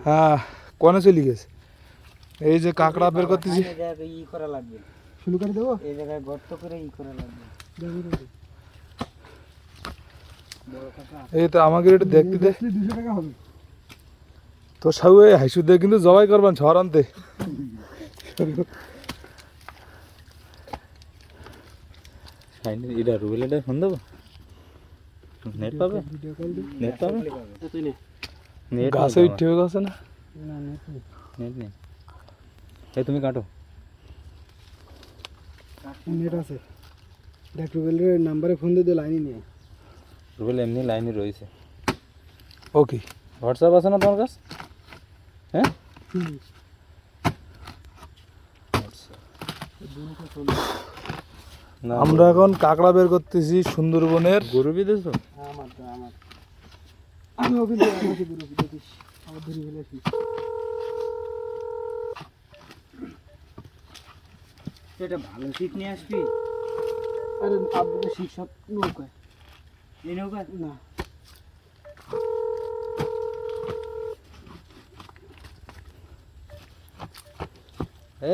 হ্যাঁ কোনে চলে গেছে। এই যে কাঁকড়া বের করতেছি, ই করা লাগবে, শুরু করে দেবো। এই জায়গায় গর্ত করে ই করা লাগবে। এই তো আমাকে একটু দেখতে দে। 200 টাকা হবে। তো সব হাইসু দিয়ে কিন্তু জবাই করবেন ঝড় আনতে। এটা রুবেলটা ফোন দেবো, নেট পাবে, নেট পাবে, নেট গাছে উঠে গেছে না, নেট নেই। এই তুমি কাটো, নেট আছে। দেখ রুবেলের নাম্বারে ফোন দিয়ে লাইনই নেই। রুবেল এমনি লাইনে রয়েছে। ওকে হোয়াটসঅ্যাপ আছে না তোমার কাছে? হ্যাঁ না, আমরা এখন কাঁকড়া বের করতেছি সুন্দরবনের। গরু বিদেছো? আমার তো আমার আমি ওকে দিয়ে আমাকে দূরে দেখিস, আমার ধরে ফেলেছি। এটা ভালো শীত নিয়ে আসবি। আরে আব্বুকে শিক্ষক নৌকায় এই নৌকা না,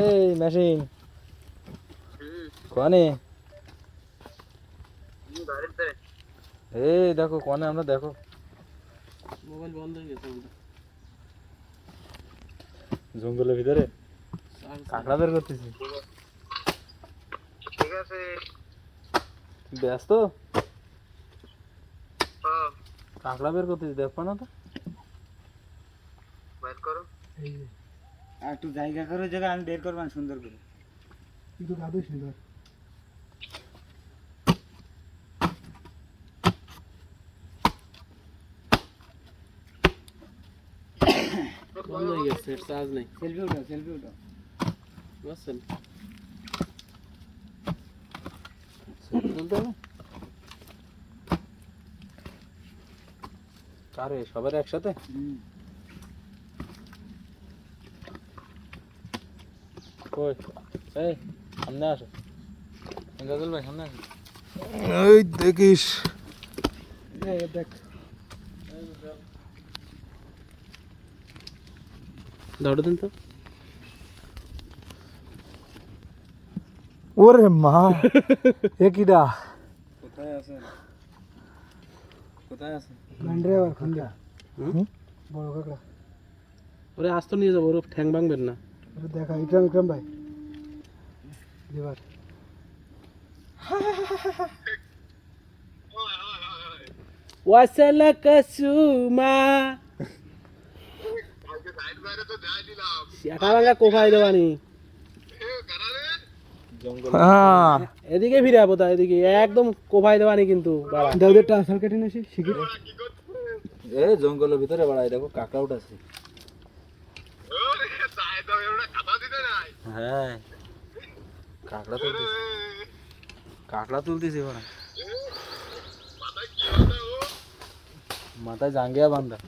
এই মেশিন কোনে? এই দেখো কোনে, আমরা দেখো মোবাইল বন্ধ হয়ে গেছে আমাদের। জঙ্গলের ভিতরে কাঁকড়া বের করতেছি। ঠিক আছে। ব্যস্ত? কাঁকড়া বের করতেছি, দেখো না তো। বের করো। এই যে আর একটু জায়গা করো, জায়গা আমি বের করবান সুন্দর করে। কিন্তু গাদুই সুন্দর। বন্ধ হয়ে গেছে, চার্জ নেই। সেলফি উঠাও, সেলফি উঠাও। বুঝছেন? তুলতে হবে কারে, সবার একসাথে? কই এই সামনে আসো, গাজল ভাই সামনে আসো। এই দেখিস দেখ দৌড়ে দেন তো। ওরে মা, এ কিডা? কোথায় আছে, কোথায় আছে? গান্ডে আবার খান্দা বড় কাকড়া। ওরে আস্ত নিয়ে যাবো, ওর ঠ্যাং ভাঙবেন না। ওরে দেখা ইকরাম, ইকরাম ভাই এবার ওয়াসালা কাসুমা একা ভাঙা কোফাই দেওয়ানি। হ্যাঁ এদিকে ফিরে আবো, তা এদিকে একদম কোফাই দেওয়ানি কিন্তু বাড়া। দাউদের ট্রান্সফার কেটে নিয়েছি শিখির। এ জঙ্গলের ভিতরে বাড়াই দেখো কাঁকড়া উঠাছে। হ্যাঁ কাঁকড়া তুলতেছি, কাঁকড়া তুলতেছি ওরা, মাথায় জাঙ্গিয়া বান্ধা।